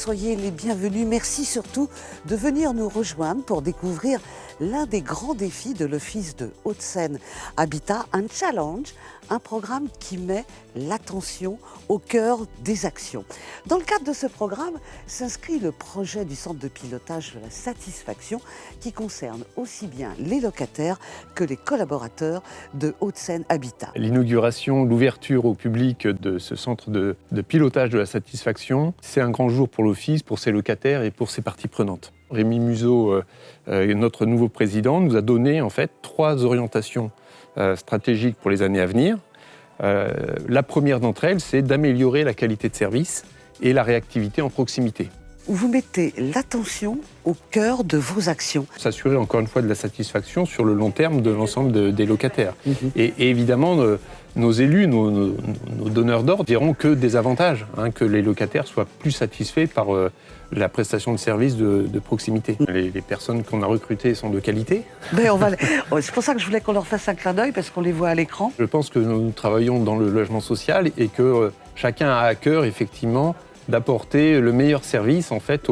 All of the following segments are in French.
soyez les bienvenus. Merci surtout de venir nous rejoindre pour découvrir l'un des grands défis de l'Office de Hauts-de-Seine Habitat, un challenge, un programme qui met l'attention au cœur des actions. Dans le cadre de ce programme s'inscrit le projet du centre de pilotage de la satisfaction qui concerne aussi bien les locataires que les collaborateurs de Hauts-de-Seine Habitat. L'inauguration, l'ouverture au public de ce centre de pilotage de la satisfaction, c'est un grand jour pour l'Office, pour ses locataires et pour ses parties prenantes. Rémi Museau, notre nouveau président, nous a donné en fait 3 orientations stratégiques pour les années à venir. La première d'entre elles, c'est d'améliorer la qualité de service et la réactivité en proximité. Vous mettez l'attention au cœur de vos actions. S'assurer encore une fois de la satisfaction sur le long terme de l'ensemble des locataires. Et évidemment, nos élus, nos donneurs d'ordre diront que des avantages, que les locataires soient plus satisfaits par la prestation de services de proximité. Les personnes qu'on a recrutées sont de qualité. Mais c'est pour ça que je voulais qu'on leur fasse un clin d'œil, parce qu'on les voit à l'écran. Je pense que nous travaillons dans le logement social et que chacun a à cœur, effectivement, d'apporter le meilleur service en fait,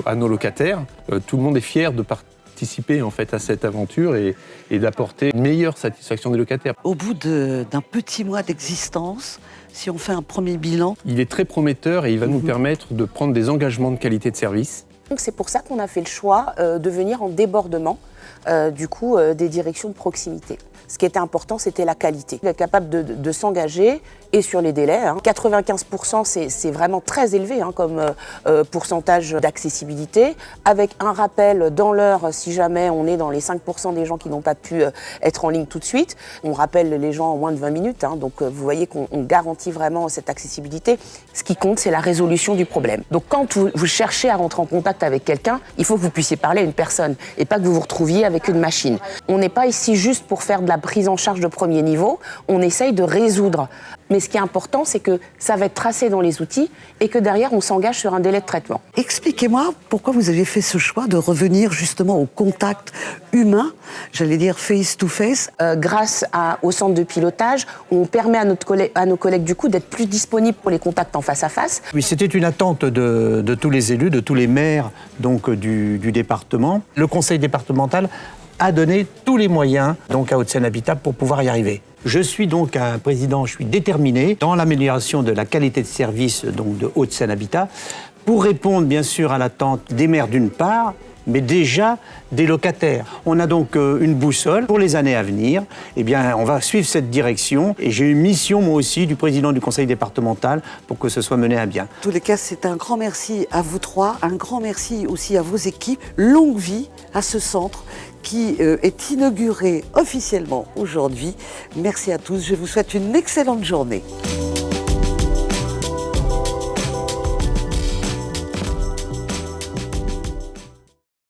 à nos locataires. Tout le monde est fier de participer en fait, à cette aventure et d'apporter une meilleure satisfaction des locataires. Au bout d'un petit mois d'existence, si on fait un premier bilan... Il est très prometteur et il va nous permettre de prendre des engagements de qualité de service. Donc c'est pour ça qu'on a fait le choix de venir en débordement des directions de proximité. Ce qui était important, c'était la qualité. Être capable de s'engager et sur les délais. 95%, c'est vraiment très élevé comme pourcentage d'accessibilité, avec un rappel dans l'heure si jamais on est dans les 5% des gens qui n'ont pas pu être en ligne tout de suite. On rappelle les gens en moins de 20 minutes, donc vous voyez qu'on garantit vraiment cette accessibilité. Ce qui compte, c'est la résolution du problème. Donc quand vous cherchez à rentrer en contact avec quelqu'un, il faut que vous puissiez parler à une personne et pas que vous vous retrouviez avec une machine. On n'est pas ici juste pour faire de la prise en charge de premier niveau, on essaye de résoudre. Mais ce qui est important, c'est que ça va être tracé dans les outils et que derrière, on s'engage sur un délai de traitement. Expliquez-moi pourquoi vous avez fait ce choix de revenir justement au contact humain, j'allais dire face-to-face. Grâce au centre de pilotage, où on permet à nos collègues du coup d'être plus disponibles pour les contacts en face à face. Oui, c'était une attente de tous les élus, de tous les maires donc, du département. Le conseil départemental a donné tous les moyens donc, à Hauts-de-Seine Habitat pour pouvoir y arriver. Je suis donc un président, je suis déterminé dans l'amélioration de la qualité de service donc, de Hauts-de-Seine Habitat pour répondre bien sûr à l'attente des maires d'une part, mais déjà des locataires. On a donc une boussole pour les années à venir. Eh bien, on va suivre cette direction et j'ai une mission moi aussi du président du conseil départemental pour que ce soit mené à bien. En tous les cas, c'est un grand merci à vous 3, un grand merci aussi à vos équipes. Longue vie à ce centre qui est inauguré officiellement aujourd'hui. Merci à tous, je vous souhaite une excellente journée.